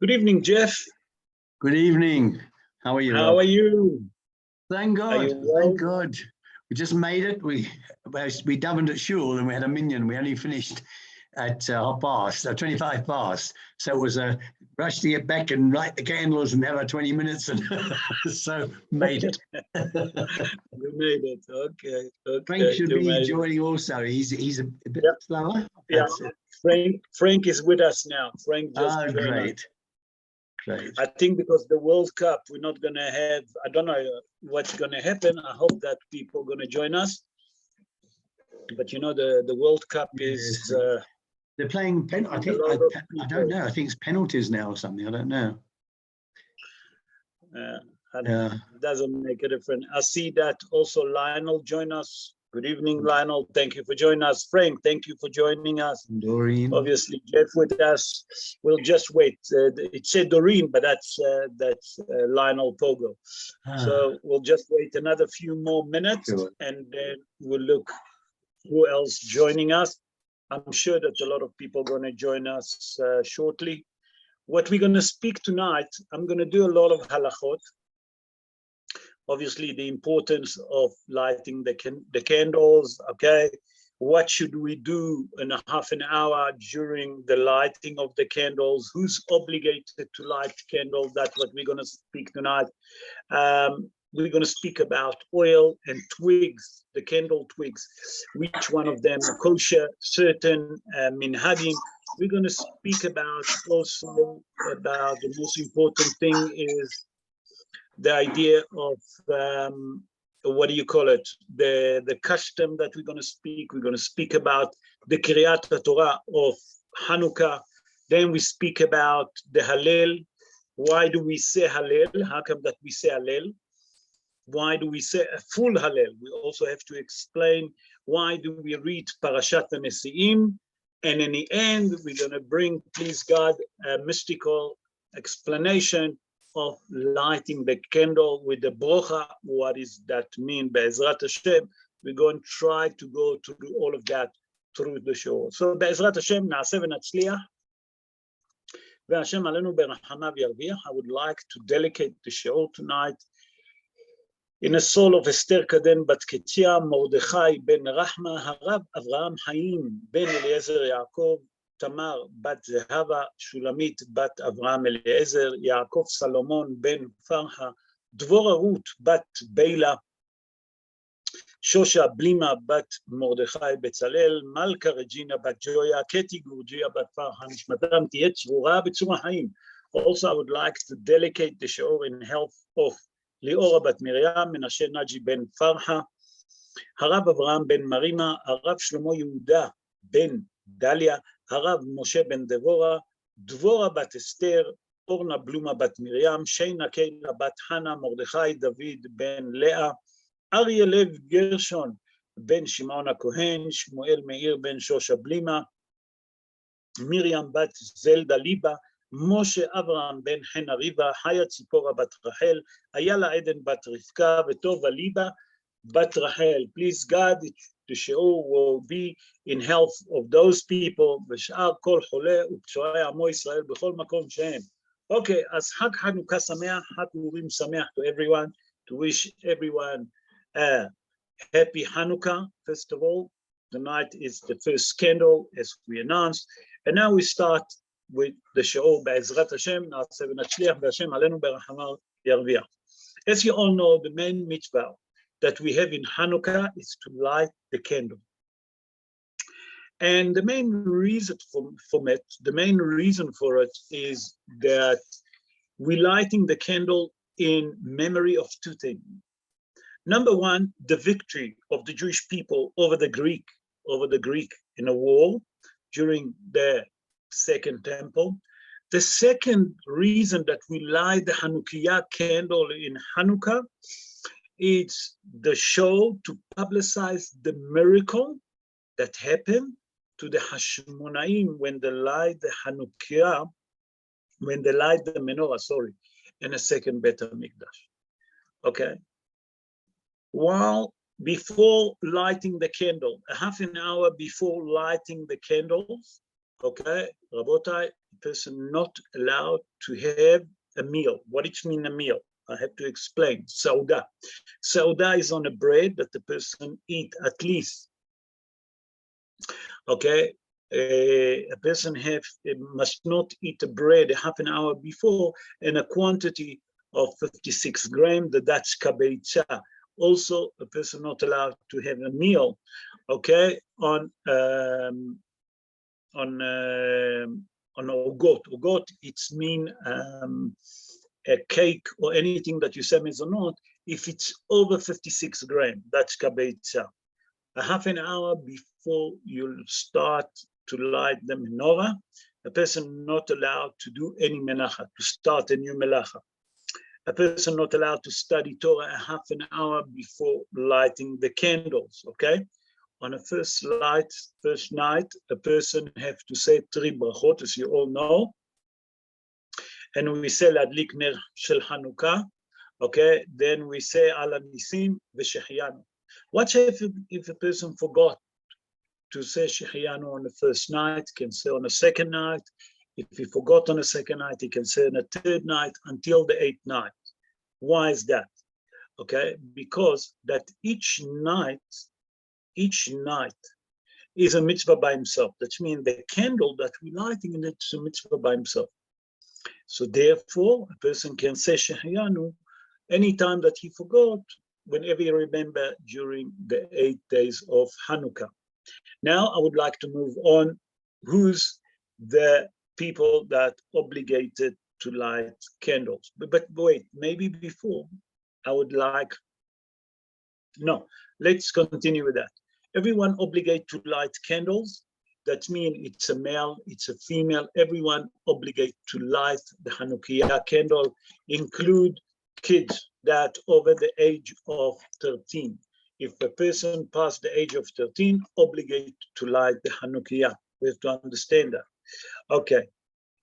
Good evening, Jeff. Good evening. How are you, How Rob? are you? Thank Are God. you well? Thank God. We just made it. We davened at shul and we had a minyan. We only finished at 25 past. So it was a rush to get back and light the candles and have our 20 minutes, and so made it. You made it. Okay. Frank should You be made it. joining also. He's a bit Yeah. slower. Yeah. That's it. Frank is with us now. Frank just joined us. Great. Great. I think because the World Cup, we're not going to have, I don't know what's going to happen. I hope that people are going to join us. But you know, the World Cup is... They're playing, I don't know. I think it's penalties now or something. I don't know. It doesn't make a difference. I see that also Lionel joined us. Good evening, Lionel. Thank you for joining us. Frank, thank you for joining us. Doreen. Obviously, Jeff with us. We'll just wait. It said Doreen, but that's Lionel Pogo. So we'll just wait another few more minutes, and then we'll look who else joining us. I'm sure that a lot of people are going to join us shortly. What we're going to speak tonight, I'm going to do a lot of halachot. Obviously, the importance of lighting the candles, okay? What should we do in a half an hour during the lighting of the candles? Who's obligated to light candles? That's what we're going to speak tonight. We're going to speak about oil and twigs, the candle twigs, which one of them are kosher, certain minhagim. We're going to speak about also about the most important thing is the idea of what do you call it? The custom that we're going to speak. We're going to speak about the Kriyat Torah of Hanukah. Then we speak about the Hallel. Why do we say Hallel? How come that we say Hallel? Why do we say a full Hallel? We also have to explain why do we read Parashat Nesi'im. And in the end, we're going to bring, please God, a mystical explanation of lighting the candle with the brocha. What does that mean? Be'ezrat Hashem, we're going to try to go through all of that through the show. So Be'ezrat Hashem, na'aseh v'natzliach. Ve'Hashem alenu berachamav yarviach. I would like to dedicate the show tonight in a soul of Esther Kaden Bat Ketia, Mordechai ben Rahma, Harav Avraham Haim ben Eliezer Yaakov, Tamar bat Zehava, Shulamit bat Avraham Eliezer, Yaakov Salomon ben Farha, Dvorah Ruth bat Beila, Shosha Blima bat Mordechai Betzalel, Malka Regina bat Joya, Keti Gurgia bat Farha, Nishmatam Tiet Shvura B'tzura Haim. Also, I would like to dedicate the show in health of ליאורה בת מרים, מנשה נג'י בן פרחה, הרב אברהם בן מרימה, הרב שלמה יהודה בן דליה, הרב משה בן דבורה, דבורה בת אסתר, אורנה בלומה בת מרים, שיינה קיילה בת חנה, מרדכי דוד בן לאה, אריה לב גרשון בן שמעון הכהן, שמואל מאיר בן שושה בלימה, מרים בת זלדה ליבה, משה אברהם בן חנה ריבה, חיה ציפורה בת רחל, איילה עדן בת רבקה, וטובה ליבה בת רחל. Please God, the show will be in health of those people, ושאר כל חולה ופצועי עמו ישראל בכל מקום שהם. Okay, אז חג חנוכה שמח, חג אורים שמח to everyone, to wish everyone a happy Hanukkah. First of all, tonight is the first candle, as we announced, and now we start with the show Be'ezrat Hashem, na'aseh v'natzliach, ve'Hashem alenu berachamav yarviach. As you all know, the main mitzvah that we have in Hanukkah is to light the candle. And the main reason for it is that we're lighting the candle in memory of two things. Number one, the victory of the Jewish people over the Greek in a war during the Second Temple. The second reason that we light the Hanukkah candle in Hanukkah is the show to publicize the miracle that happened to the Hashmonaim when they light the Hanukkah, when they light the menorah, in a second Bet HaMikdash. Okay. While before lighting the candle, a half an hour before lighting the candles, Okay, Rabotai, a person not allowed to have a meal. What it mean a meal? I have to explain. Sauda. Sauda is on a bread that the person eat at least. Okay, a person must not eat a bread a half an hour before in a quantity of 56 grams. That's kabeitza. Also, a person not allowed to have a meal, okay, on ogot. Ogot, it's mean a cake or anything that you say mezonot. If it's over 56 grams, that's kabeitza. A half an hour before you start to light the menorah, a person not allowed to do any melacha, to start a new melacha. A person not allowed to study Torah a half an hour before lighting the candles, okay? On the first night, a person have to say 3 brachot, as you all know. And we say Ladlik ner shel Hanukah, okay? Then we say Ala Nisim v'Shechianu. What if a person forgot to say Shechianu on the first night, can say on the second night. If he forgot on the second night, he can say on the third night until the 8th night. Why is that? Okay, because that each night is a mitzvah by himself. That means the candle that we're lighting in it's a mitzvah by himself. So therefore, a person can say Shechianu anytime that he forgot, whenever you remember during the 8 days of Hanukah. Now I would like to move on. Who's the people that obligated to light candles? But wait, maybe before I would like, no, let's continue with that. Everyone obligated to light candles. That means it's a male, it's a female. Everyone obligated to light the Hanukkah candle, include kids that over the age of 13. If a person past the age of 13, obligated to light the Hanukkah. We have to understand that. Okay,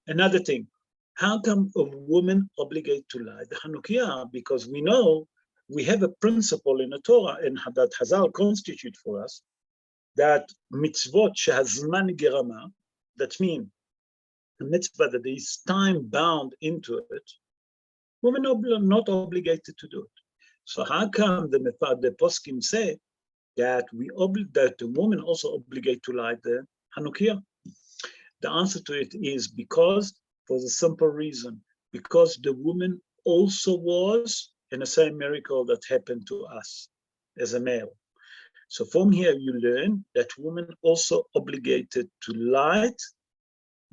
another thing. How come a woman obligated to light the Hanukkah? Because we know we have a principle in the Torah, and that Hazal constitute for us, that mitzvot shehazman gerama, that means a mitzvah that is time bound into it, women are not obligated to do it. So how come the poskim say that that the woman also obligated to light the Hanukkah? The answer to it is because, for the simple reason, because the woman also was in the same miracle that happened to us as a male. So from here you learn that women also obligated to light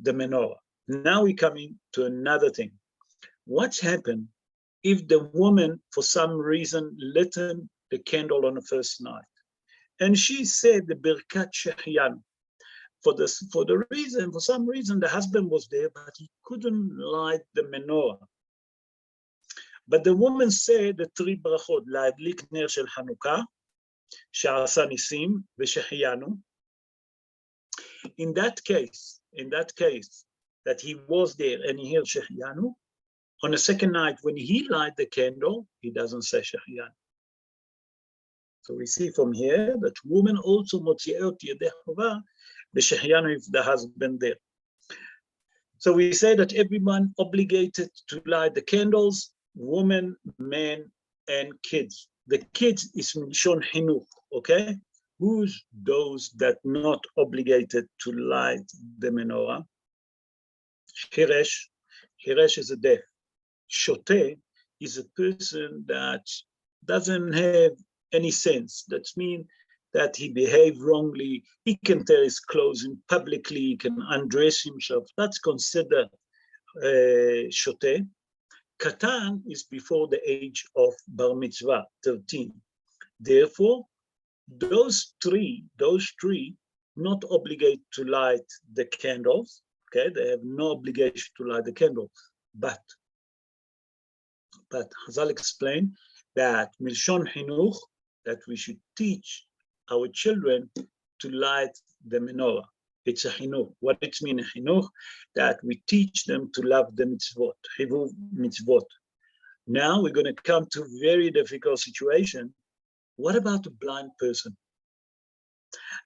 the menorah. Now we're coming to another thing. What's happened if the woman, for some reason, lit the candle on the first night, and she said the Birkat Shechianu? For some reason, the husband was there, but he couldn't light the menorah. But the woman said the 3 brachot, La'adlik ner shel Hanukah, She'asa nisim v'Shechianu. In that case, that he was there and he heard Shechianu, on the second night, when he light the candle, he doesn't say Shechianu. So we see from here that women also motziot yedei chova b'Shechianu if the husband there. So we say that everyone obligated to light the candles, women, men, and kids. The kids is Mishon Hinuch, okay? Who's those that not obligated to light the menorah? Hiresh is a deaf. Shote is a person that doesn't have any sense. That means that he behaved wrongly. He can tear his clothes in publicly. He can undress himself. That's considered shote. Katan is before the age of bar mitzvah, 13. Therefore, those three not obligated to light the candles. Okay, they have no obligation to light the candle. But Hazal explained that Milshon Hinuch, that we should teach our children to light the menorah. It's a Hinuch. What it means, Hinuch? That we teach them to love the mitzvot, Hivuv mitzvot. Now we're going to come to a very difficult situation. What about a blind person?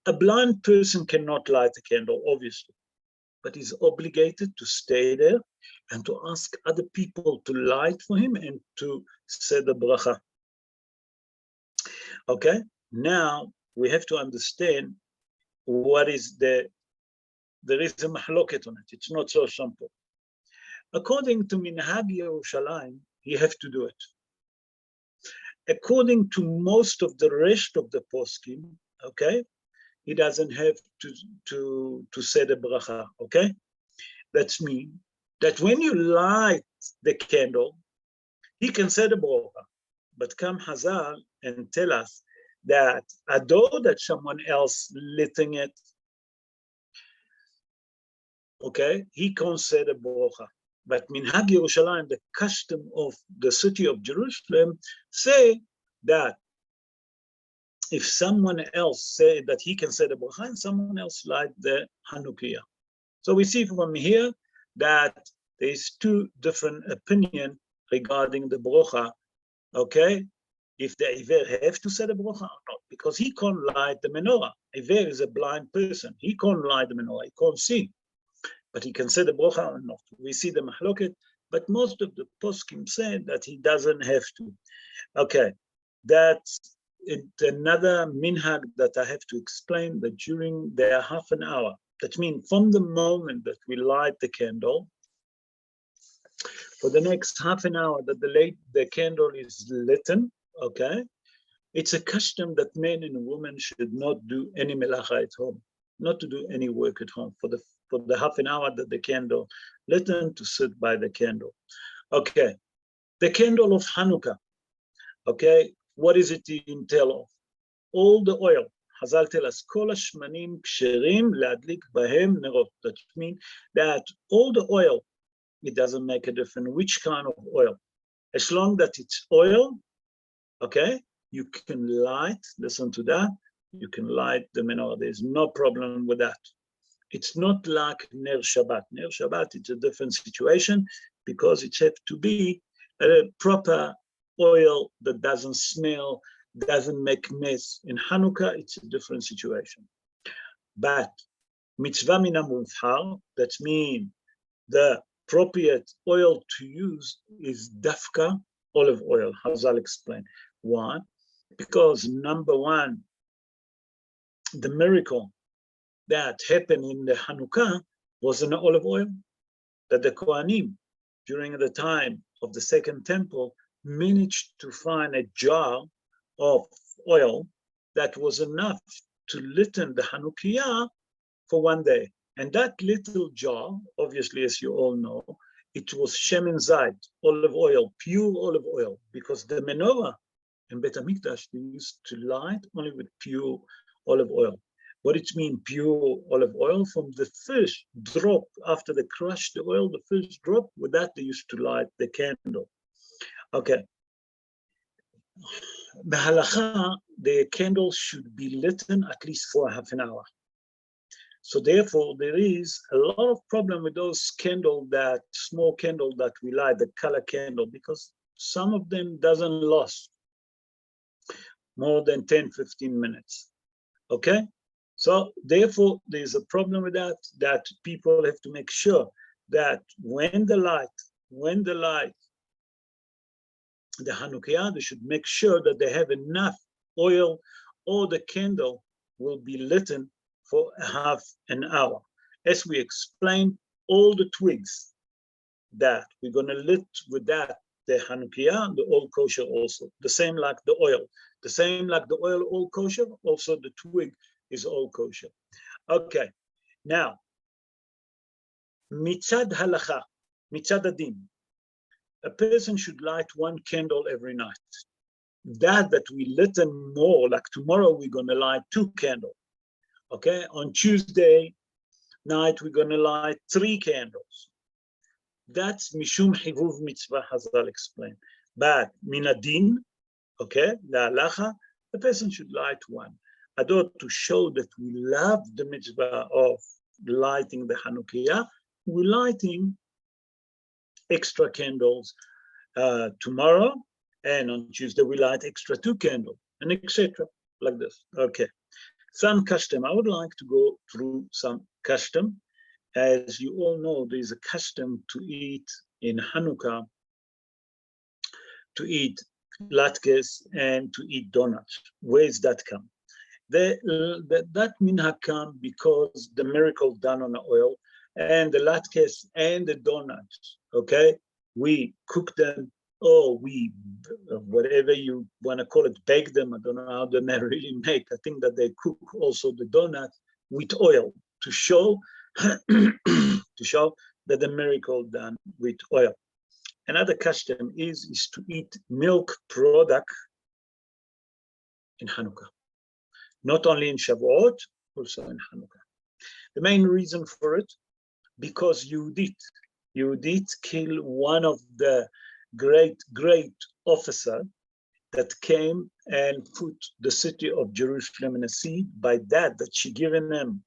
A blind person cannot light a candle, obviously. but he's obligated to stay there and to ask other people to light for him and to say the bracha. Okay, now we have to understand what is there is a mahloket on it. It's not so simple. According to Minhag Yerushalayim, you have to do it. According to most of the rest of the poskim, okay, he doesn't have to say the bracha, okay? That means that when you light the candle, he can say the bracha. But come Hazal and tell us that although that someone else lighting it, okay, he can't say the bracha. But Minhag Yerushalayim, the custom of the city of Jerusalem, say that if someone else say that he can say the bracha and someone else light the Hanukah. So we see from here that there is two different opinions regarding the bracha, okay? If the Iver have to say the bracha or not, because he can't light the menorah. Iver is a blind person. He can't light the menorah, he can't see. But he can say the bracha or not. We see the mahloket, but most of the poskim say that he doesn't have to. Okay, that's another minhag that I have to explain, that during the half an hour, that means from the moment that we light the candle, for the next half an hour that the candle is lit, okay, it's a custom that men and women should not do any melacha at home, not to do any work at home for the half an hour that the candle lit, to sit by the candle. Okay, the candle of Hanukah, okay, what is it entail of? All the oil. Hazal tell us, kol hashmanim ksherim leadlik bahem nerot. That means that all the oil, it doesn't make a difference which kind of oil. As long that it's oil, okay, you can light, listen to that, you can light the menorah. There's no problem with that. It's not like Ner Shabbat. Ner Shabbat, it's a different situation because it has to be a proper oil that doesn't smell, doesn't make mess. In Hanukah, it's a different situation. But mitzvah mina muvhar, that means the appropriate oil to use is dafka olive oil. Hazal explain. Why? Because number one, the miracle that happened in the Hanukah was an olive oil that the Kohanim, during the time of the Second Temple, managed to find a jar of oil that was enough to lighten the Hanukah for one day. And that little jar, obviously, as you all know, it was shemen zayit, olive oil, pure olive oil, because the menorah in Bet HaMikdash, they used to light only with pure olive oil. What it means, pure olive oil? From the first drop, after they crushed the oil, the first drop, with that they used to light the candle. Okay. The halacha, the candle should be lit at least for half an hour. So therefore, there is a lot of problem with those candles, that small candle that we light, the color candle, because some of them doesn't last more than 10, 15 minutes. Okay? So therefore, there's a problem with that people have to make sure that when the Hanukah, they should make sure that they have enough oil, or the candle will be lit for half an hour. As we explained, all the twigs that we're going to lit with that, the Hanukah, the all kosher also. The same like the oil. The same like the oil, all kosher, also the twig is all kosher. Okay, now, mitzad halacha, mitzad adin, a person should light one candle every night. That we lit more, like tomorrow we're going to light 2 candles. Okay, on Tuesday night we're going to light 3 candles. That's mishum hivuv mitzvah, Hazal explained. But minadin, okay, the halacha, the person should light 1. Adot, to show that we love the mitzvah of lighting the Hanukah, we're lighting extra candles tomorrow, and on Tuesday we light extra 2 candles, and etc. like this. Okay, some custom. I would like to go through some custom, as you all know, there's a custom to eat in Hanukah, to eat latkes and to eat donuts. Where does that come? That minhag come because the miracle done on the oil, and the latkes and the donuts, okay? We cook them, or we, whatever you want to call it, bake them. I don't know how they really make. I think that they cook also the donut with oil to show to show that the miracle done with oil. Another custom is to eat milk product in Hanukah. Not only in Shavuot, also in Hanukah. The main reason for it, because Yehudit killed one of the great officer that came and put the city of Jerusalem in a siege. By that she given them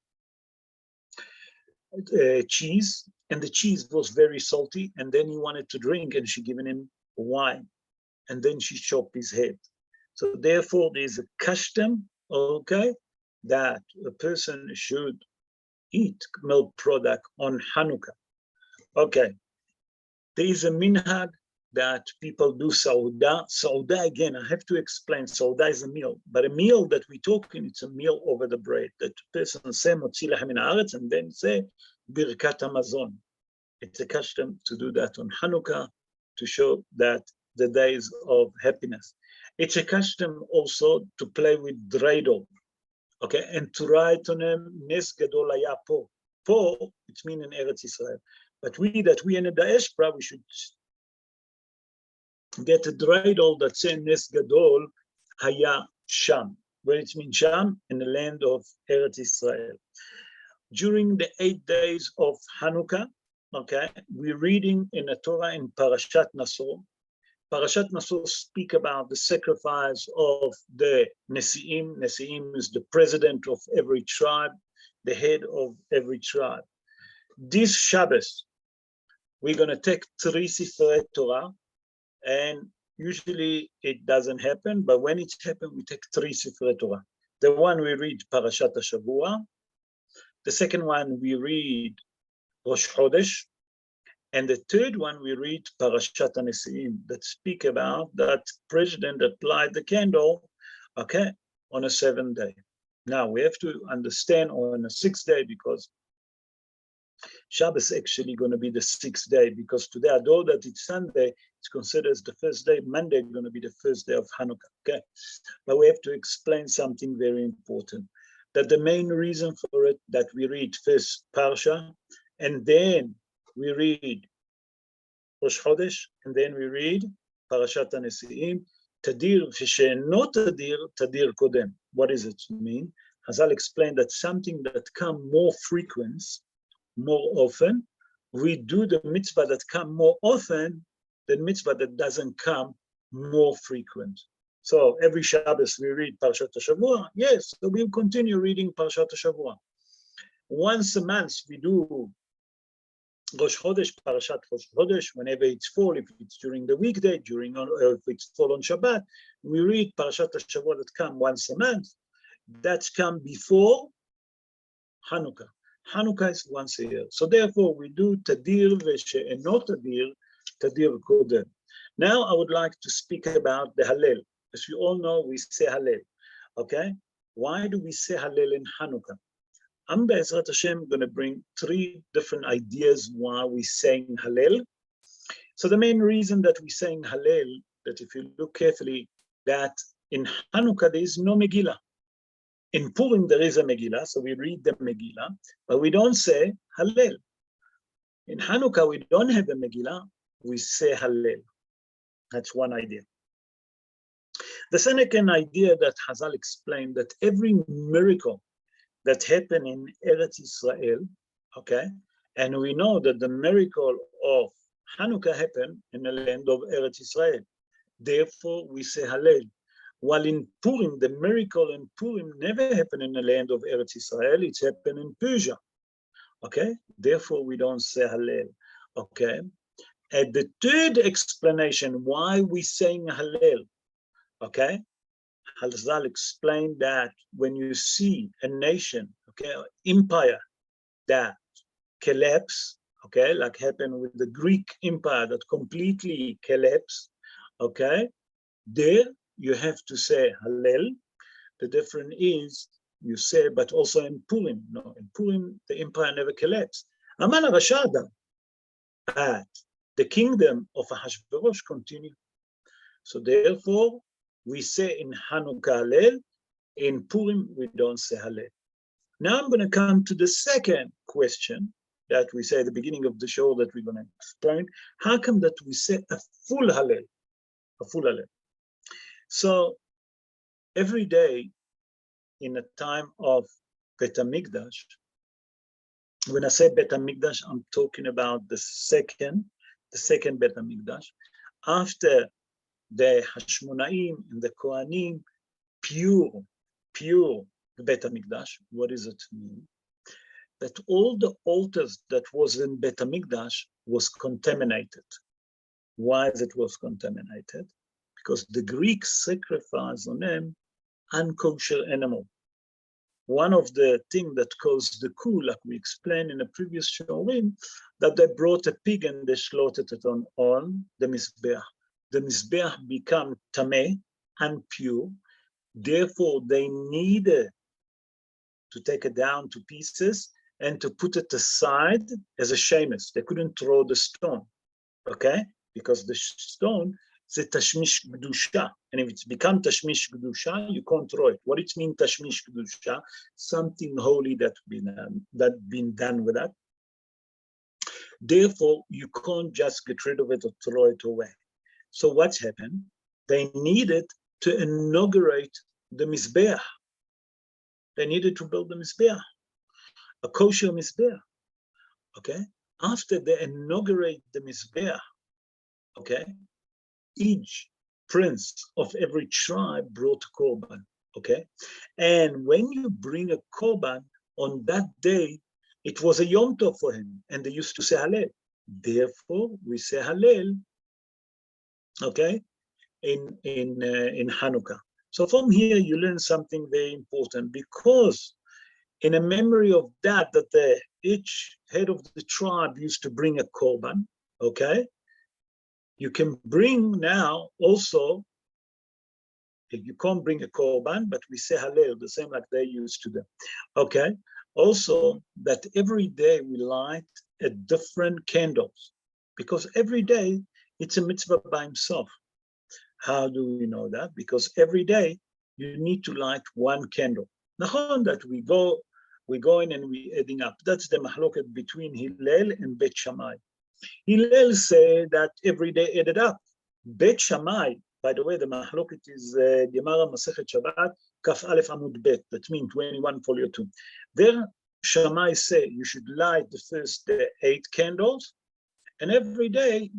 cheese, and the cheese was very salty, and then he wanted to drink, and she given him wine, and then she chopped his head. So therefore there's a custom, okay, that a person should eat milk product on Hanukah. Okay, there is a minhag that people do sauda. Sauda, again, I have to explain, sauda is a meal, but a meal that we talking, it's a meal over the bread, that the person say motzi lechem min haaretz and then say birkat hamazon. It's a custom to do that on Hanukah to show that the days of happiness. It's a custom also to play with dreidel, okay, and to write on them nes gadol haya po. Po, it means in Eretz Israel. But we in the diaspora, we should get a dreidel that says nes gadol haya sham, where it means sham, in the land of Eretz Israel. During the 8 days of Hanukah, okay, we're reading in the Torah in Parashat Naso. Parashat Naso speak about the sacrifice of the Nesi'im. Nesi'im is the president of every tribe, the head of every tribe. This Shabbos, we're going to take 3 Sifrei Torah, and usually it doesn't happen, but when it happens, we take 3 Sifrei Torah. The one we read Parashat HaShavua, the second one we read Rosh Chodesh, and the third one we read Parashat HaNesi'im, that speak about that president applied the candle, okay, on a 7th day. Now we have to understand on a 6th day, because Shabbos actually going to be the 6th day, because today, although that it's Sunday, it's considered as the first day. Monday going to be the first day of Hanukkah, okay? But we have to explain something very important, that the main reason for it, that we read first Parsha, and then we read Rosh Chodesh, and then we read Parashat HaNesi'im, Tadir v'she'eno tadir, tadir kodem. What does it mean? Hazal explained that something that come more frequent, more often, we do the mitzvah that come more often than mitzvah that doesn't come more frequent. So every Shabbos we read Parashat HaShavua, yes, so we'll continue reading Parashat HaShavua. Once a month we do Rosh Chodesh, Parashat Rosh Chodesh, whenever it's fall, if it's during the weekday, if it's fall on Shabbat, we read Parashat HaShavua that come once a month. That's come before Hanukkah. Hanukkah is once a year. So therefore we do Tadir v'she'eno tadir, tadir kodem. Now I would like to speak about the Hallel. As you all know, we say Hallel, okay? Why do we say Hallel in Hanukkah? I'm Be'ezrat Hashem going to bring 3 different ideas why we saying Hallel. So the main reason that we saying Hallel, that if you look carefully, that in Hanukkah there is no Megillah. In Purim there is a Megillah, so we read the Megillah, but we don't say Hallel. In Hanukkah we don't have a Megillah, we say Hallel. That's one idea. The second idea that Hazal explained, that every miracle that happened in Eretz Israel, okay, and we know that the miracle of Hanukkah happened in the land of Eretz Israel. Therefore, we say Hallel. While in Purim, the miracle in Purim never happened in the land of Eretz Israel, it's happened in Persia, okay? Therefore, we don't say Hallel, okay? And the third explanation why we saying Hallel, okay? Hazal explained that when you see a nation, okay, empire, that collapse, okay, like happened with the Greek Empire that completely collapsed, okay, there you have to say Hallel. The difference is you say, but also in Purim. No, in Purim, the empire never collapsed. Aman Rashada, but the kingdom of Ahashverosh continued. So therefore, we say in Hanukah Hallel, in Purim, we don't say Hallel. Now I'm going to come to the second question that we say at the beginning of the show that we're going to explain. How come that we say a full Hallel? A full Hallel. So every day in a time of Bet HaMikdash, when I say Bet HaMikdash, I'm talking about the second Bet HaMikdash, after the Hashmonaim and the Kohanim, pure Bet HaMikdash. What does it mean? That all the altars that was in Bet HaMikdash was contaminated. Why is it was contaminated? Because the Greeks sacrificed on them unkosher animal. One of the things that caused the coup, like we explained in a previous show, that they brought a pig and they slaughtered it on the Mizbeach. The Mizbeach became tameh, impure. Therefore, they needed to take it down to pieces and to put it aside as a shemus. They couldn't throw the stone, okay? Because the stone is a tashmish kedusha, and if it's become tashmish kedusha, you can't throw it. What it means tashmish kedusha? Something holy that been done with that. Therefore, you can't just get rid of it or throw it away. So what's happened? They needed to inaugurate the Mizbeach. They needed to build the Mizbeach, a kosher Mizbeach, okay? After they inaugurate the Mizbeach, okay, each prince of every tribe brought a korban, okay? And when you bring a korban, on that day, it was a Yom Tov for him, and they used to say Hallel. Therefore, we say Hallel, okay, in Hanukah. So from here, you learn something very important, because in a memory of that each head of the tribe used to bring a korban, okay? You can bring now also, you can't bring a korban, but we say Hallel, the same like they used to do, okay? Also, that every day we light a different candles, because every day it's a mitzvah by himself. How do we know that? Because every day you need to light one candle. Now that we go in and we adding up. That's the mahloket between Hillel and Bet Shammai. Hillel say that every day added up. Bet Shammai, by the way, the mahloket is Gemara Masechet Shabbat, Kaf Aleph Amud Bet. That means 21 folio 2. There, Shammai say you should light the first day 8 candles, and every day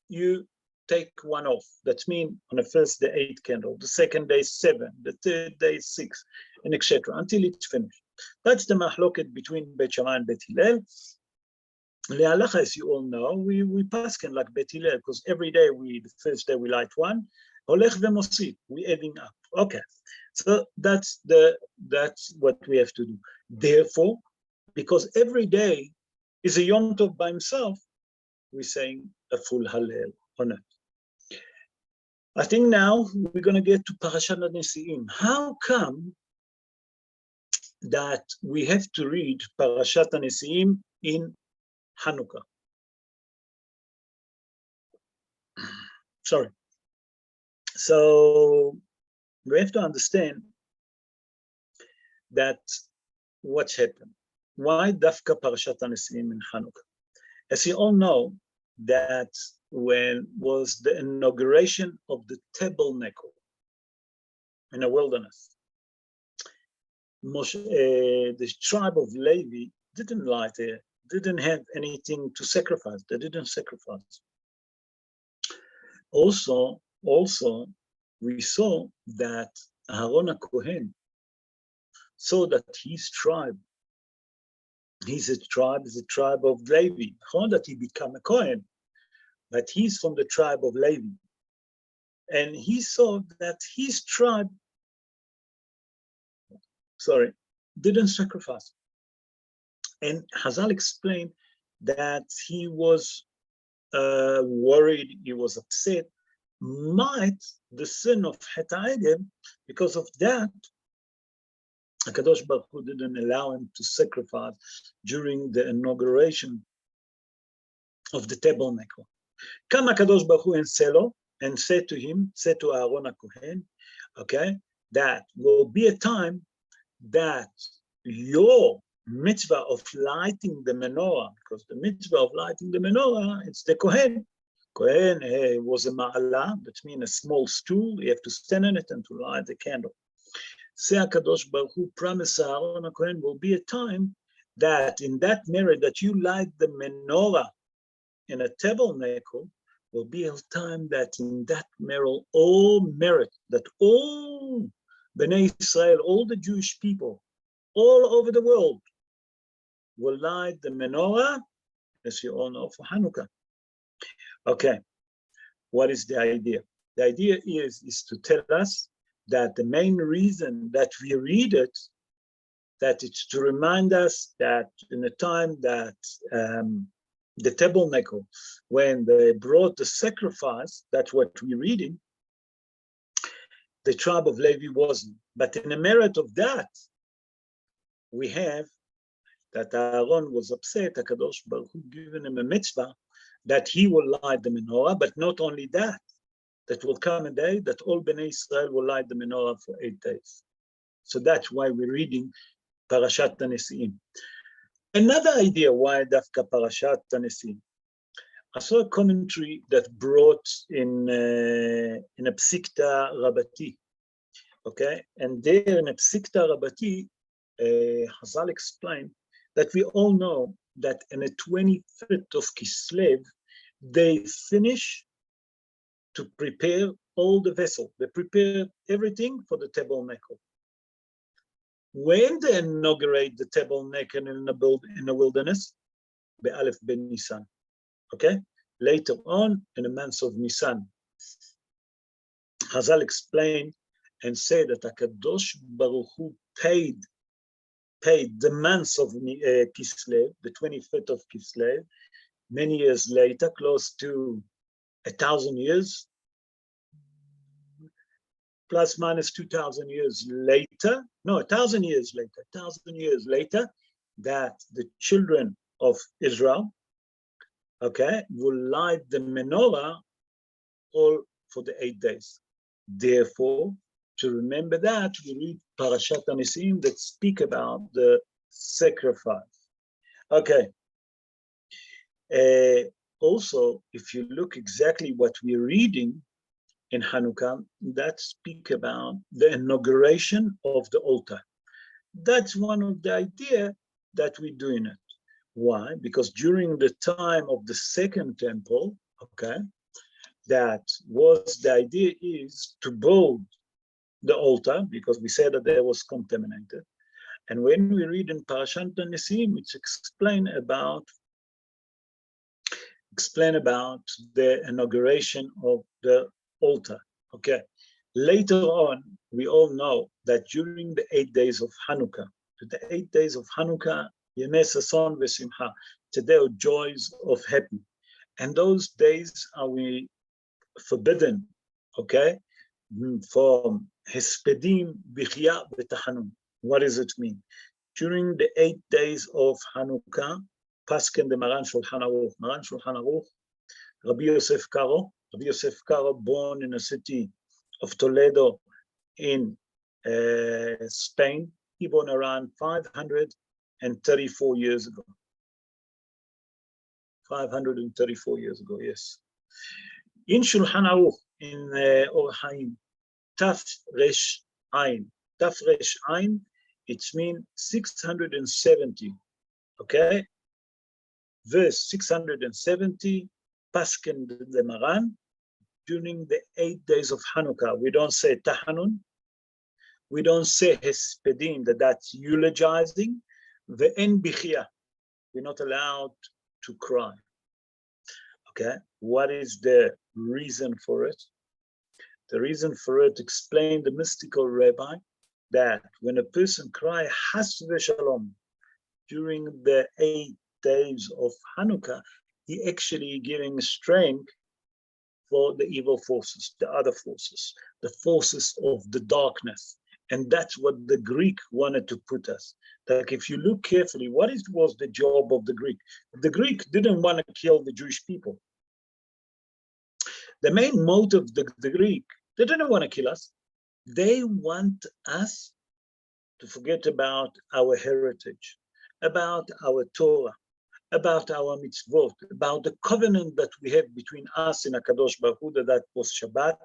you take one off. That means on the first day 8 candles, the second day 7, the third day 6, and etc. until it's finished. That's the mahloket between Bet Shammai and Bet Hillel. Le'alacha, as you all know, we pasken like Bet Hillel, because every day the first day we light one, holech v'mosif, we adding up. Okay, so that's what we have to do. Therefore, because every day is a Yom Tov by himself, we're saying a full Hallel on it. I think now we're going to get to Parashat Nesiim. How come that we have to read Parashat Nesiim in Hanukah? Sorry. So we have to understand that what's happened. Why Dafka Parashat Nesiim in Hanukah? As you all know, that when was the inauguration of the tabernacle in the wilderness, the tribe of Levy didn't light it, didn't have anything to sacrifice. They didn't sacrifice. Also, we saw that Aaron HaKohen saw that his tribe, is a tribe of Levy. Not that he became a Kohen, but he's from the tribe of Levy. And he saw that his tribe, didn't sacrifice. And Hazal explained that he was worried, he was upset, might the sin of Het HaEgel, because of that, HaKadosh Baruch Hu didn't allow him to sacrifice during the inauguration of the tabernacle. Come HaKadosh Baruch Hu and said to him, said to Aaron HaKohen, okay, that will be a time that your mitzvah of lighting the menorah, because the mitzvah of lighting the menorah, it's the Kohen. Kohen was a ma'ala, that means a small stool, you have to stand on it and to light the candle. Say HaKadosh Baruch Hu promised Aaron HaKohen will be a time that in that merit that you light the menorah in a tabernacle, will be a time that in that merit, that all Bnei Israel, all the Jewish people, all over the world, will light the menorah, as you all know, for Hanukah. Okay, what is the idea? The idea is to tell us that the main reason that we read it, that it's to remind us that in the time that the tabernacle, when they brought the sacrifice, that's what we're reading, the tribe of Levy wasn't. But in the merit of that, we have that Aaron was upset, HaKadosh Baruch Hu given him a mitzvah, that he will light the menorah, but not only that, that will come a day that all Bnei Israel will light the menorah for 8 days. So that's why we're reading Parashat HaNesi'im. Another idea why Dafka Parashat HaNesi'im. I saw a commentary that brought in a Psikta Rabbati, okay? And there in a Psikta Rabbati, Hazal explained that we all know that in the 25th of Kislev, they finish to prepare all the vessel. They prepare everything for the tabernacle. When they inaugurate the tabernacle in the wilderness, Be'alef ben Nisan, okay? Later on, in the month of Nisan, Hazal explained and said that HaKadosh Baruch Hu paid the month of Kislev, the 25th of Kislev, many years later, close to 1,000 years, plus minus 2,000 years later, no, 1,000 years later, that the children of Israel, okay, will light the menorah all for the 8 days. Therefore, to remember that, we read Parashat HaNesi'im that speak about the sacrifice. Okay. Also, if you look exactly what we're reading in Hanukah, that speak about the inauguration of the altar. That's one of the idea that we're doing it. Why? Because during the time of the second temple, okay, that was the idea is to build the altar, because we said that there was contaminated. And when we read in Parashat HaNesi'im, it's explain about the inauguration of the altar. Okay. Later on, we all know that during the 8 days of Hanukah, the 8 days of Hanukah, Yemei Sason v'Simcha, today are joys of happy. And those days are we forbidden, okay, from Hespedim, Bichya, V'Tachanun. What does it mean? During the 8 days of Hanukah, Pasken the Maran Shulchan Aruch, Rabbi Yosef Karo, born in the city of Toledo in Spain, he born around 534 years ago. 534 years ago, yes. In Shulchan Aruch, in Or Haim, Taf Resh Ayin. Taf Resh Ayin, it means 670, okay? Verse 670, Pasken the Maran, during the 8 days of Hanukah. We don't say Tahanun, we don't say Hespedim, that's eulogizing. Ve'en Bichya, we're not allowed to cry. Okay, what is the reason for it? The reason for it, explained the mystical rabbi, that when a person cries Has v'Shalom during the days of Hanukah, he actually giving strength for the evil forces, the other forces, the forces of the darkness. And that's what the Greek wanted to put us. Like if you look carefully, what was the job of the Greek? The Greek didn't want to kill the Jewish people. The main motive of the Greek, they didn't want to kill us. They want us to forget about our heritage, about our Torah, about our mitzvot, about the covenant that we have between us and HaKadosh Baruch Hu, that was Shabbat,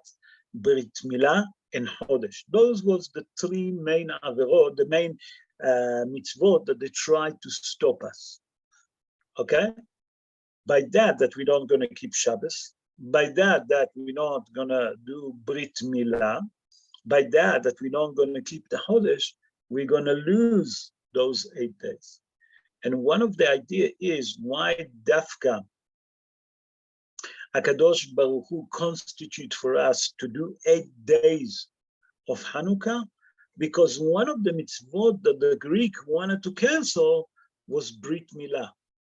Brit Milah, and Chodesh. Those was the three main averot, the main mitzvot that they tried to stop us. Okay? By that we're not going to keep Shabbos. By that we're not going to do Brit Milah. By that we're not going to keep the Chodesh, we're going to lose those 8 days. And one of the idea is why Dafka HaKadosh Baruch Hu constitute for us to do 8 days of Hanukah, because one of the mitzvot that the Greek wanted to cancel was Brit Milah.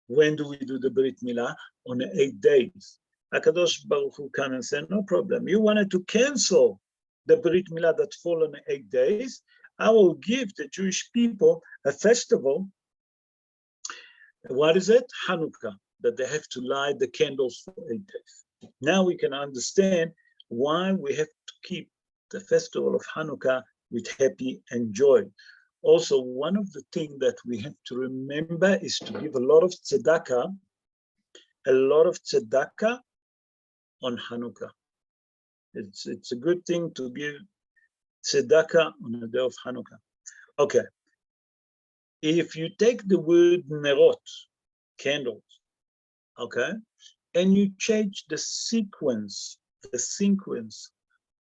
When do we do the Brit Milah? On 8 days. HaKadosh Baruch Hu came and said, no problem. You wanted to cancel the Brit Milah that fall on 8 days. I will give the Jewish people a festival. What is it? Hanukah, that they have to light the candles for 8 days. Now we can understand why we have to keep the festival of Hanukah with happy and joy. Also, one of the things that we have to remember is to give a lot of tzedakah on Hanukah. It's a good thing to give tzedakah on the day of Hanukah. Okay. If you take the word nerot, candles, okay, and you change the sequence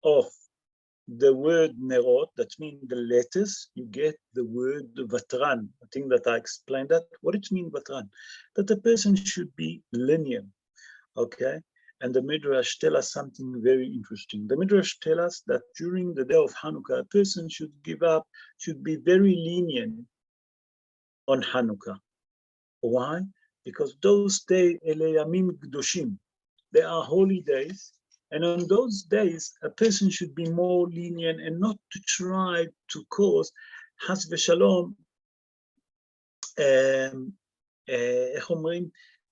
of the word nerot, that means the letters, you get the word vatran. I think that I explained that. What it means, vatran? That the person should be linear, okay? And the Midrash tell us something very interesting. The Midrash tell us that during the day of Hanukkah, a person should be very lenient on Hanukkah. Why? Because those days, Eleyamim Gdoshim, they are holy days, and on those days, a person should be more lenient and not to try to cause Has v'Shalom,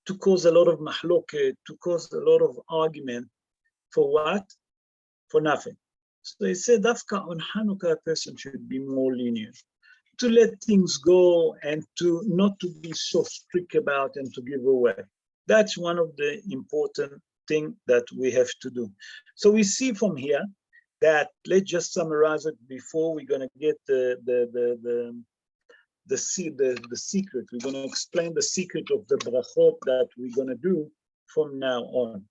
to cause a lot of mahloket, to cause a lot of argument. For what? For nothing. So they said, Dafka on Hanukkah, a person should be more lenient, to let things go and to not to be so strict about and to give away. That's one of the important things that we have to do. So we see from here that, let's just summarize it before we're going to get the secret. We're going to explain the secret of the brachot that we're going to do from now on.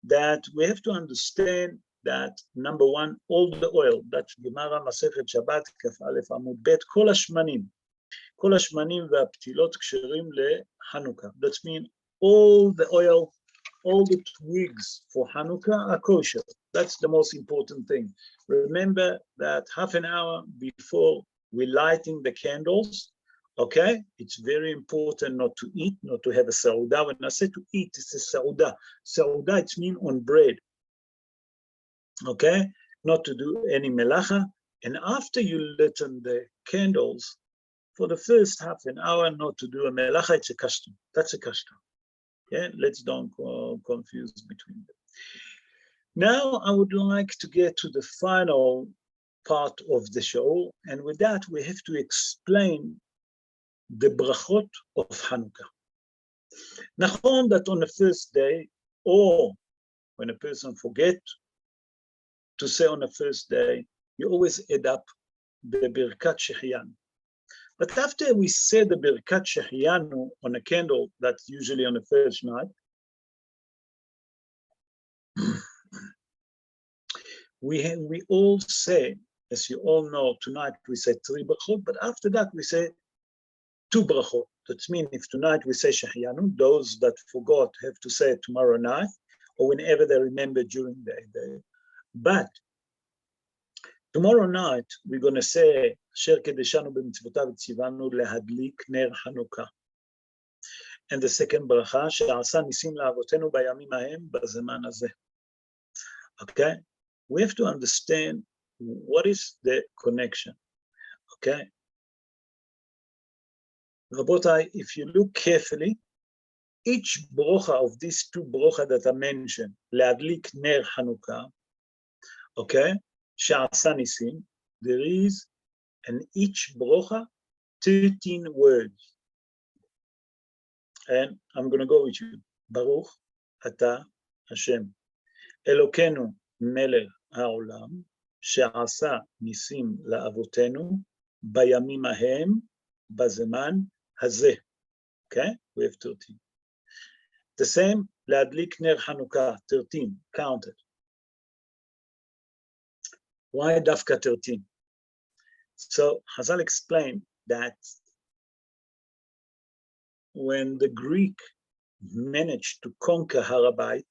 That we have to understand that, number one, all the oil, that's Gemara Masechet Shabbat, Kaf Aleph Amud Bet, Kol HaShmanim VaPtilot Ksherim LeHanukah. That means all the oil, all the twigs for Hanukkah are kosher. That's the most important thing. Remember that half an hour before we're lighting the candles, okay, it's very important not to eat, not to have a sauda. When I say to eat, it's a sauda. Sauda, it means on bread. Okay, not to do any melacha. And after you lit on the candles, for the first half an hour, not to do a melacha, it's a custom. That's a custom. Yeah, let's don't confuse between them. Now, I would like to get to the final part of the show. And with that, we have to explain the brachot of Hanukkah. Nachon that on the first day, or when a person forgets to say on the first day, you always add up the Birkat Shechianu. But after we say the Birkat Shechianu on a candle, that's usually on the first night, we all say, as you all know, tonight we say 3 brachot, but after that we say 2 brachot. That means if tonight we say Shechianu, those that forgot have to say it tomorrow night, or whenever they remember during the day. But tomorrow night, we're going to say, Asher kedeshanu b'mitzvotav tzivanu lehadlik ner Hanukah. And the second bracha, שעשה ניסים לאבותינו בימים ההם בזמן הזה. Okay? We have to understand what is the connection. Okay? Rabotai, if you look carefully, each brocha of these two brocha that I mentioned, להדליק נר חנוכה, okay, שעשה ניסים, there is in each brocha 13 words. And I'm going to go with you. Baruch Ata Hashem. Elokeinu melech haolam, she'asa nisim la'avotenu, bayamim hahem, bazeman hazeh. Okay, we have 13. The same, להדליק ner Hanukah, 13, counted. Why dafka 13? So Hazal explained that when the Greek managed to conquer Harabait,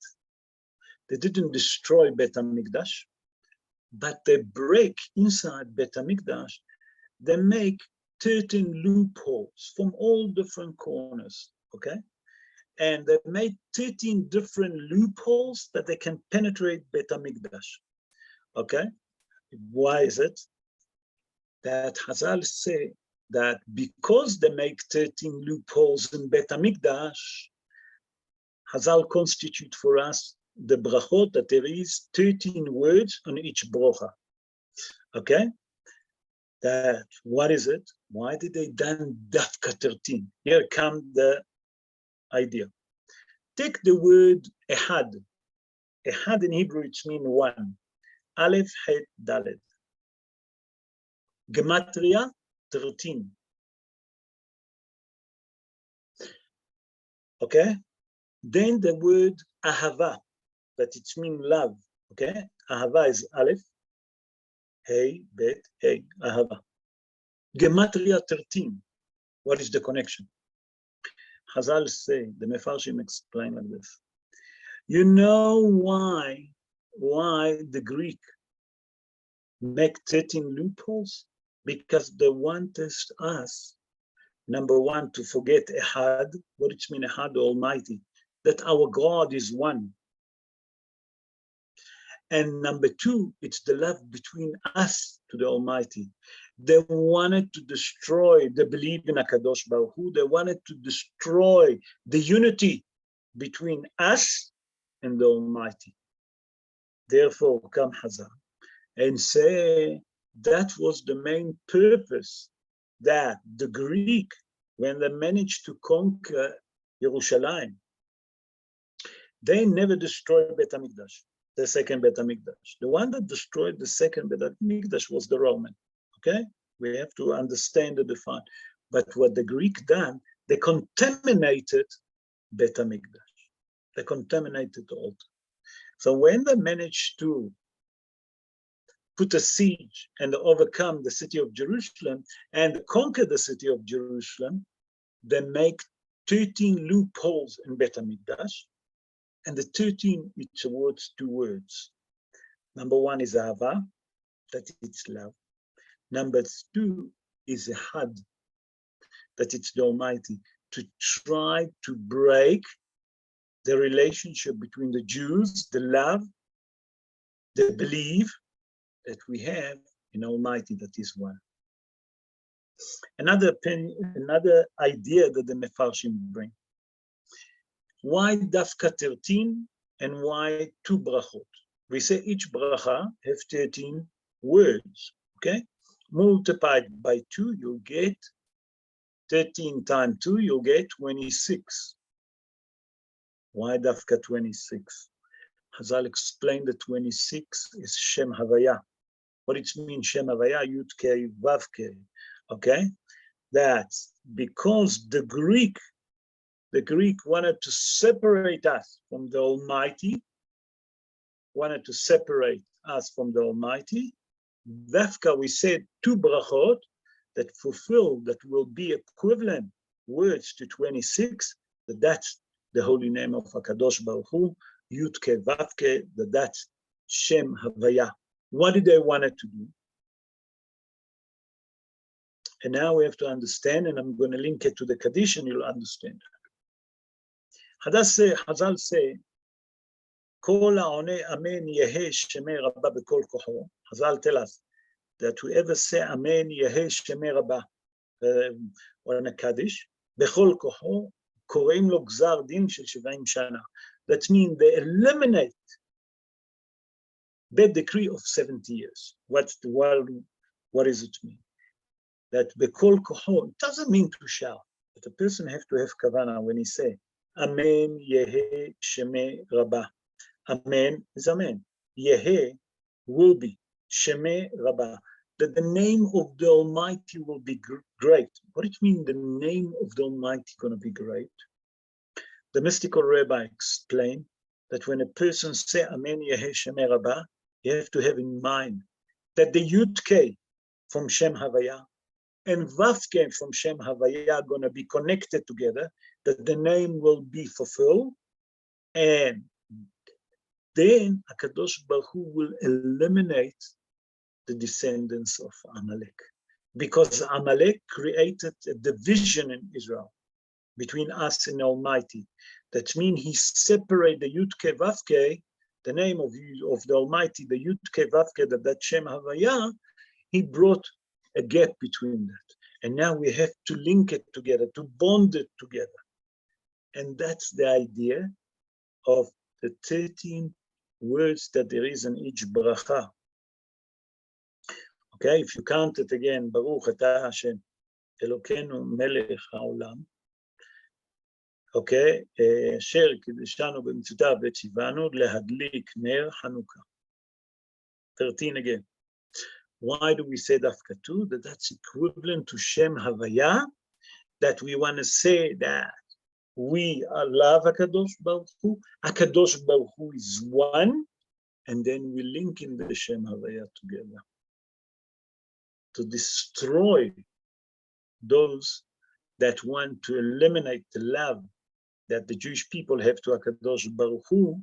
they didn't destroy Bet HaMikdash, but they break inside Bet HaMikdash. They make 13 loopholes from all different corners, okay? And they made 13 different loopholes that they can penetrate Bet HaMikdash, okay? Why is it? That Hazal say that because they make 13 loopholes in Bet HaMikdash, Hazal constitute for us the brachot that there is 13 words on each brocha. Okay? That, what is it? Why did they done dafka 13? Here comes the idea. Take the word ehad. Ehad in Hebrew, it means one. Aleph, Het, Dalet. Gematria, 13. Okay? Then the word ahava, that it means love. Okay? Ahava is Aleph, Hey, Bet, Hey, ahava. Gematria 13. What is the connection? Hazal say, the Mefarshim explain like this. You know why the Greek make 13 loopholes? Because they want us, number one, to forget Ehad, what it means Ehad, the Almighty, that our God is one. And number two, it's the love between us to the Almighty. They wanted to destroy the belief in HaKadosh Baruch Hu. They wanted to destroy the unity between us and the Almighty. Therefore, come Hazal and say that was the main purpose, that the Greek, when they managed to conquer Jerusalem, they never destroyed Bet HaMikdash, the second Bet HaMikdash. The one that destroyed the second Bet HaMikdash was the Roman. Okay, we have to understand and define. But what the Greek done, they contaminated Bet HaMikdash. They contaminated the altar. So when they managed to put a siege and overcome the city of Jerusalem and conquer the city of Jerusalem, they make 13 loopholes in Bet HaMikdash, and the 13 each words 2 words. Number one is Ahava, that it's love. Number 2 is Ehad, that it's the Almighty, to try to break the relationship between the Jews, the love, the belief that we have in Almighty that is one. Another idea that the Mefarshim bring. Why dafka 13 and why 2 brachot? We say each bracha have 13 words, okay? Multiplied by 2, you get 13 times 2, you get 26. Why dafka 26? Hazal explained that 26 is Shem Havaya. What it means, Shem Havaya, Yud Kei, Vav Kei, okay? That's because the Greek wanted to separate us from the Almighty, wanted to separate us from the Almighty. Dafka, we said 2 brachot that fulfill, that will be equivalent words to 26, that's the holy name of HaKadosh Baruch Hu, Yudke Vavke, that's Shem Havaya. What did they want to do? And now we have to understand, and I'm going to link it to the Kaddish and you'll understand. Chazal say, Kol ha'oneh amen yehe shemei Rabba b'kol kocho. Chazal tell us that whoever say amen yehe shemei Rabba or in a Kaddish, b'chol kocho, koreim lo gzar din shel 70 shana. That means they eliminate the decree of 70 years. What does it mean? That b'kol kocho, it doesn't mean to shout, but a person have to have kavanah when he say, Amen yehe shemei Rabba. Amen is Amen. Yehe will be shemei Rabba. That the name of the Almighty will be great. What do you mean the name of the Almighty going to be great? The mystical Rabbi explained that when a person say Amen yehe shemei Rabba, you have to have in mind that the Yud K from Shem Havaya and Vav K from Shem Havaya are going to be connected together, that the name will be fulfilled, and then HaKadosh Baruch Hu will eliminate the descendants of Amalek. Because Amalek created a division in Israel between us and Almighty. That means he separated the Yud Ke Vav Ke, the name of the Almighty, the Yud Ke Vav Ke, that Shem Havaya, he brought a gap between that. And now we have to link it together, to bond it together. And that's the idea of the 13 words that there is in each bracha. Okay, if you count it again, Baruch Atah Hashem, Elokeinu Melech Haolam. Okay, אשר קידשנו במצוותיו וציוונו להדליק נר חנוכה. 13 again. Why do we say דווקא 2? That's equivalent to Shem Havaya, that we want to say that we love HaKadosh Baruch Hu. HaKadosh Baruch Hu is one, and then we link in the Shem Havaya together to destroy those that want to eliminate the love that the Jewish people have to HaKadosh Baruch Hu.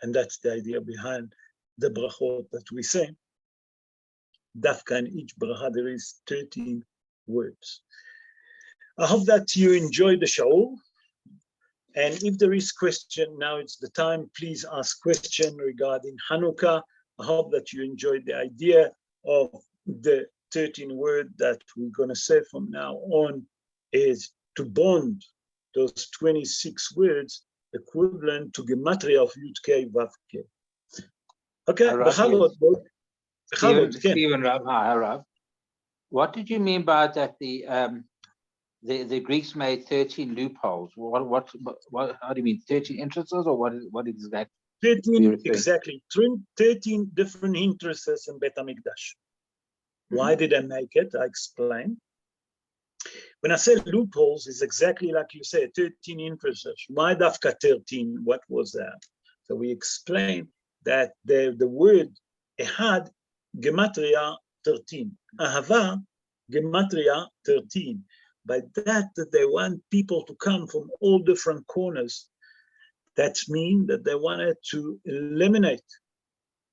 And that's the idea behind the brachot that we say. Dafka, in each bracha there is 13 words. I hope that you enjoyed the show. And if there is question, now it's the time, please ask question regarding Hanukah. I hope that you enjoyed the idea of the 13 word that we're going to say from now on is to bond those 26 words equivalent to gematria of Yud K Vav K. Okay, Stephen, Rav, what did you mean by that? The Greeks made 13 loopholes. What? How do you mean 13 entrances, or what is that? 13 exactly. 13 different entrances in Bet HaMikdash. Why did I make it? I explain. When I say loopholes, it's exactly like you said, 13 entrances. Why dafka 13? What was that? So we explained that the word ehad gematria 13, ahava gematria 13. By that they want people to come from all different corners. That means that they wanted to eliminate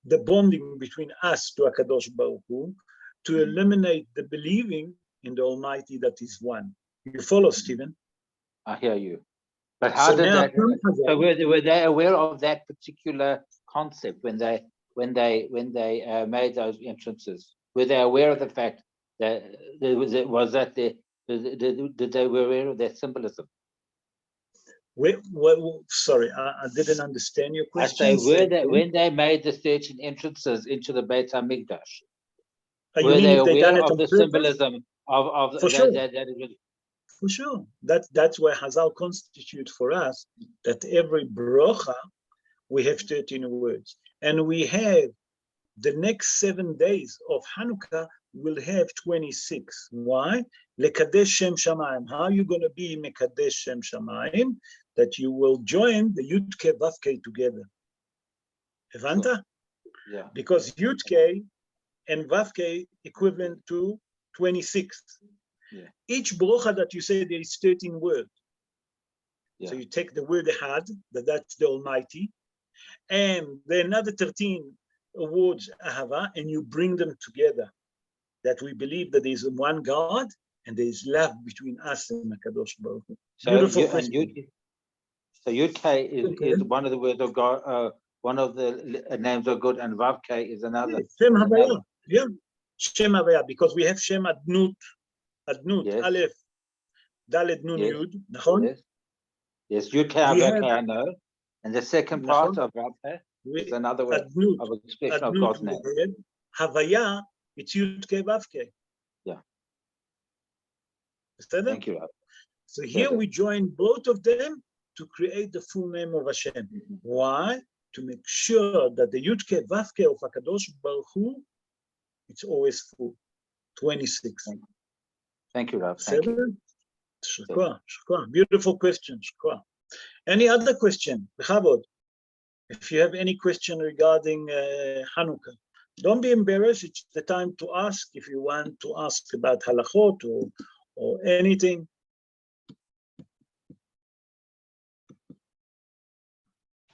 the bonding between us to HaKadosh Baruch Hu, to eliminate the believing in the Almighty that is one. You follow, Stephen? I hear you. But how did that? So were they aware of that particular concept when they made those entrances? Were they aware of the fact that did they were aware of that symbolism? Sorry, I didn't understand your question. I say, when they made the 13 entrances into the Beit HaMikdash, were they aware of the symbolism of for sure? For sure. That's why Hazal constitute for us that every brocha we have 13 words, and we have the next 7 days of Hanukah will have 26. Why? Lekadesh Shem Shamayim. How are you going to be Mekadesh Shem Shamayim? That you will join the Yud Ke Vav Ke together. Evanta? Yeah. Because Yud Ke and Vav Ke equivalent to 26. Yeah. Each brocha that you say there is 13 words. Yeah. So you take the word Ehad, that's the Almighty, and the another 13 words Ahava, and you bring them together. That we believe that there is one God, and there is love between us and Hakadosh Baruch Hu. So Yud-K is one of the words of God, one of the names of God, and Vav-K is another. Shem Havaya, yeah. Shem Havaya, because we have Shem Adnut, Yes. Aleph, Dalet Nun Yes. Yud, Nachon? Yes, Yud-K, Vav-K, I know. And the second part of Vav-K is another way of expression of God's name. Havaya, it's Yud-K, Vav-K. Yeah. Thank you, Rabbi. So here we join both of them to create the full name of Hashem. Why? To make sure that the Yud-K, Vav-K of HaKadosh Baruch Hu, it's always full. 26. Thank you, Rabbi. Thank you. Shukra. Beautiful question. Shukra. Any other question? Bechavod. If you have any question regarding Hanukah, don't be embarrassed. It's the time to ask if you want to ask about halachot or anything.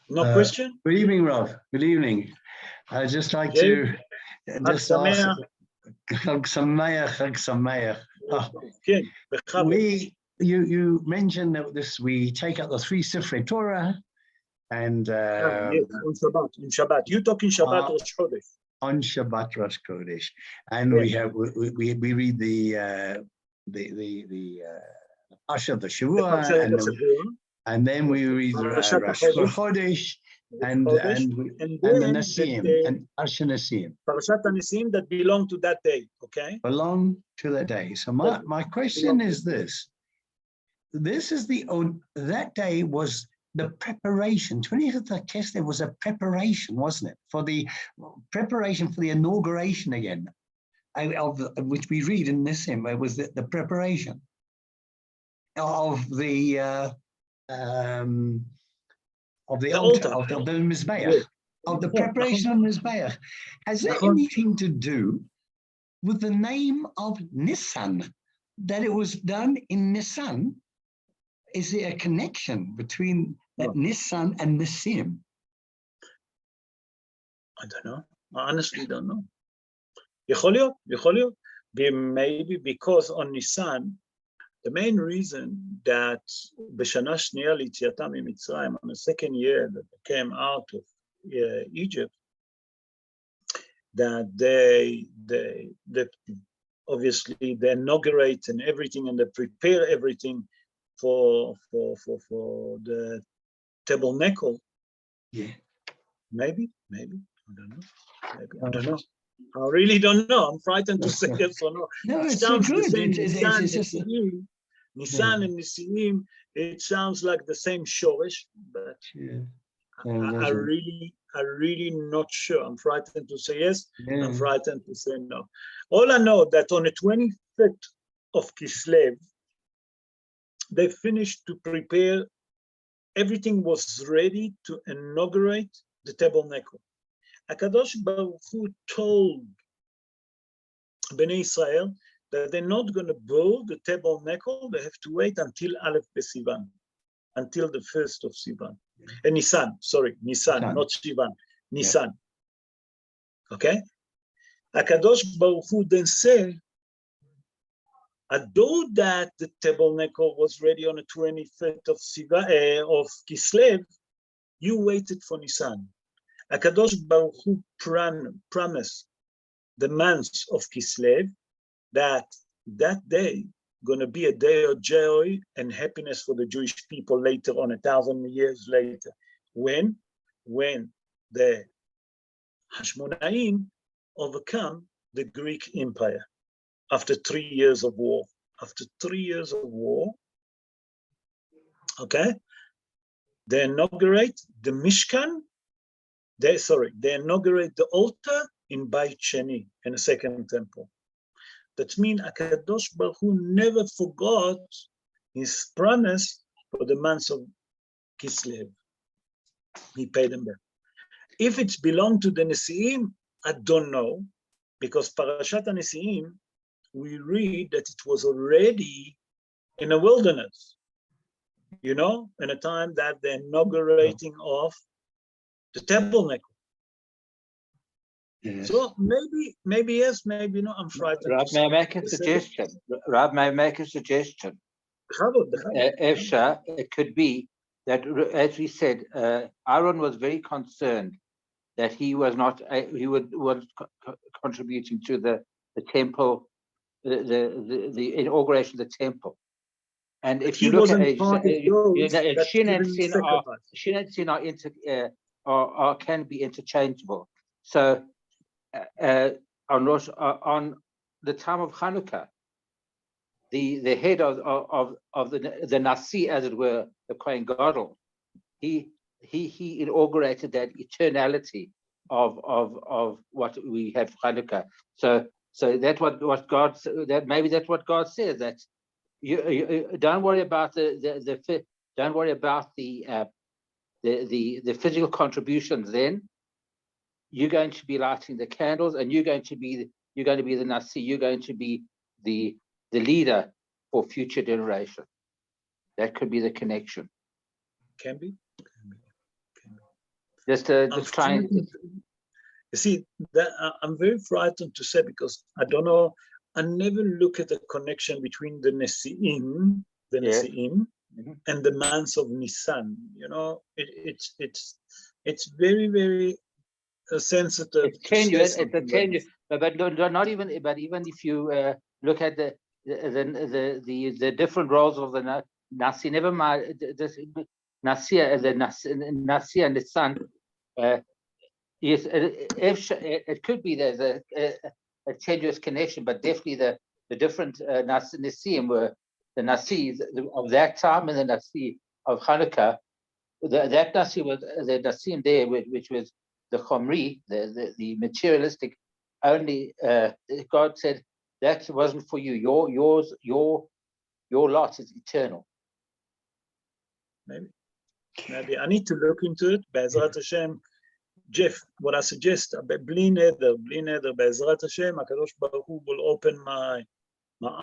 No question? Good evening, Rav. Good evening. I'd just like to just ask. Chag Sameach. You mentioned that we take out the 3 Sifrei Torah and yes, on Shabbat. You talking Shabbat Rosh Chodesh? On Shabbat Rosh Chodesh, and we read the Parsha of the Shavua, and then we read Rosh Chodesh and the Nesiim and Parsha Nesiim. Parashat Nesiim that belong to that day, okay? Belong to that day. So my question is this. This is that day was the preparation. 20th of Kislev was a preparation, wasn't it? For the preparation for the inauguration again, of which we read in Nesiim. It was the preparation of the altar, of the Mizbeach, of the preparation of Mizbeach. Has that anything to do with the name of Nisan, that it was done in Nisan? Is there a connection between Nisan and Nesiim? I don't know. I honestly don't know. יכול להיות. Maybe because on Nisan, the main reason that בשנה שנייה ליציאתם ממצרים, on the second year that they came out of Egypt, that they obviously they inaugurate and everything, and they prepare everything for the tabernacle. Yeah. Maybe. I don't know. I don't know. I really don't know. I'm frightened to say yes or no. No, it it's sounds so good. the same. Nisan and Nesiim, it sounds like the same shorish, but I really not sure. I'm frightened to say yes. I'm frightened to say no. All I know that on the 25th of Kislev, they finished to prepare. Everything was ready to inaugurate the tabernacle. HaKadosh Baruch Hu told Bnei Israel that they're not going to build the tabernacle. They have to wait until Aleph B'Sivan, until the 1st of Sivan. Nisan, not Sivan, Nisan. Okay? HaKadosh Baruch Hu then said, although that the tabernacle was ready on the 25th of Kislev, you waited for Nisan. HaKadosh Baruch Hu promised the month of Kislev that day going to be a day of joy and happiness for the Jewish people later on, 1,000 years later, when the Hashmonaim overcome the Greek Empire after 3 years of war. After 3 years of war, okay, they inaugurate the Mishkan. They inaugurate the altar in Beit Sheni, in the second temple. That means HaKadosh Baruch Hu never forgot his promise for the months of Kislev. He paid them back. If it's belonged to the Nesiim, I don't know, because Parashat Nesiim, we read that it was already in a wilderness, in a time that the inaugurating of the tabernacle. Yes. So maybe yes, maybe no. I'm frightened. Rab, may I make a suggestion? Rab, may I make a suggestion? Efsha, it could be that, as we said, Aaron was very concerned that he was not, was contributing to the temple, the inauguration of the temple. And if you look at it, Shin and Sin can be interchangeable. So on the time of Hanukah, the head of the Nasi, as it were, the Kohen Gadol, he inaugurated that eternality of what we have Hanukah. So that's what God, that maybe that's what God says, that you don't worry about the physical contributions. Then you're going to be lighting the candles, and you're going to be the Nasi. You're going to be the leader for future generations. That could be the connection. Can be. Just trying. You see, that I'm very frightened to say, because I don't know. I never look at the connection between the Nesi'im, and the months of Nisan. You know, it's very, very sensitive. It's tenuous. It's a tenuous, but not even. But even if you look at the different roles of the Nasi, never mind the Nasi and the Son. Yes, it could be there's a tenuous connection, but definitely the different Nasi'im were the Nasi of that time and the Nasi of Hanukah. That Nasi was the Nasi'im there, which was the Chomri, the materialistic. Only God said that wasn't for you. Your lot is eternal. Maybe I need to look into it. Be'ezrat Hashem. Jeff, what I suggest, bli neder, Be'ezrat Hashem, HaKadosh Baruch Hu will open my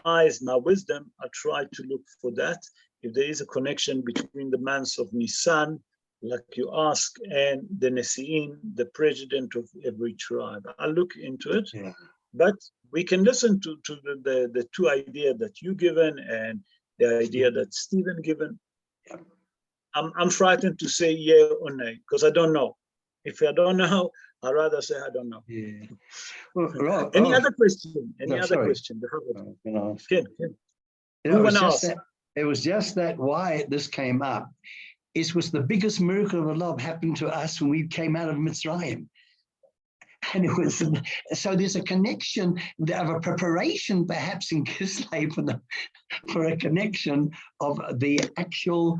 eyes, my wisdom. I try to look for that. If there is a connection between the months of Nisan, like you ask, and the Nesi'im, the president of every tribe, I'll look into it. Yeah. But we can listen to the two ideas that you given and the idea that Stephen given. Yeah. I'm frightened to say yeah or nay, because I don't know. If I don't know, I'd rather say I don't know. Yeah. Well, Any other question? Any other sorry. question? Ken. It was just that why this came up. It was the biggest miracle of Allah happened to us when we came out of Mitzrayim. And it was, so there's a connection of a preparation perhaps in Kislev for a connection of the actual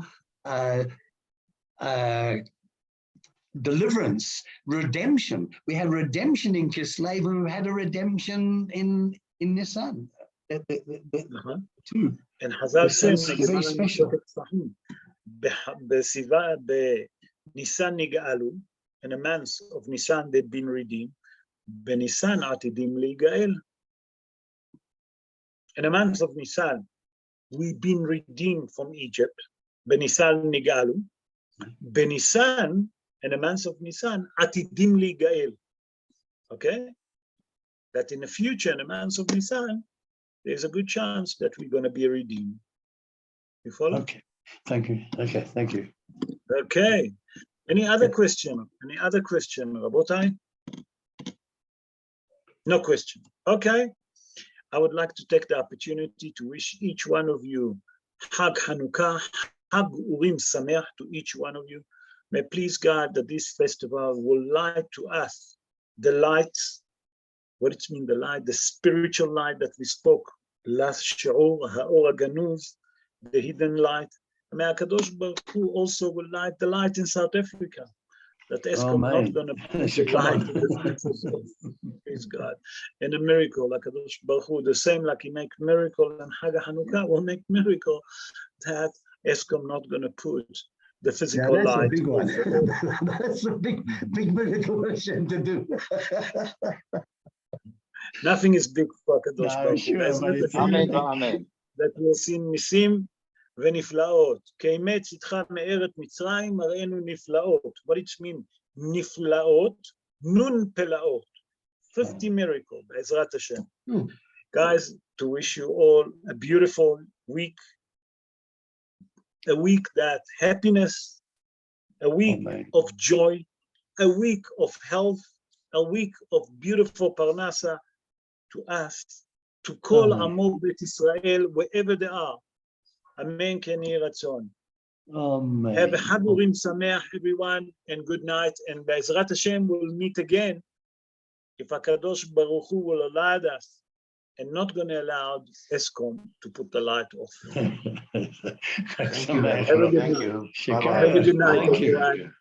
deliverance, redemption. We had redemption in Kislev, and we had a redemption in Nisan. Two. And Hazal says very special. Nisan nig'alu, in the months of Nisan they've been redeemed. Benisan atidim ligael. In the months of Nisan, we've been redeemed from Egypt. Benisan nig'alu. Benisan, in the months of Nisan, atidim ligael. Okay? That in the future, in the months of Nisan, there's a good chance that we're going to be redeemed. You follow? Okay. Thank you. Okay, thank you. Okay. Any other question? Any other question, Rabotai? No question. Okay. I would like to take the opportunity to wish each one of you Hag Hanukah, Hag Urim Sameach to each one of you. May please God that this festival will light to us the lights. What it means, the light, the spiritual light that we spoke last Shi'ur, Ha'or HaGanuz, the hidden light. May HaKadosh Baruch Hu also will light the light in South Africa. That Eskom not going to put the light in the senses of Praise God. And a miracle, like HaKadosh Baruch Hu, the same like He make miracle and Hag Hanukah will make miracle that Eskom not going to put the physical that's light. A big one. That's a big miracle to do. Nothing is big for HaKadosh Baruch Hu. Amen. That we'll see Nisim ונפלאות. כאמץ איתך מארץ מצרים, הראינו נפלאות. What it means? נפלאות, נון פלאות. 50 miracles, Ezrat Hashem. Guys, to wish you all a beautiful week, a week that happiness, a week of joy, a week of health, a week of beautiful parnasa to us, to call Amo Bet Israel wherever they are. Amen. Ken Yeh Ratzon. Have a Hagurim Sameach, everyone, and good night. And Be'ezrat Hashem will meet again if HaKadosh Baruch Hu will allow us and not going to allow ESCOM to put the light off. Thank Have a good night. you. Have a good night, everyone.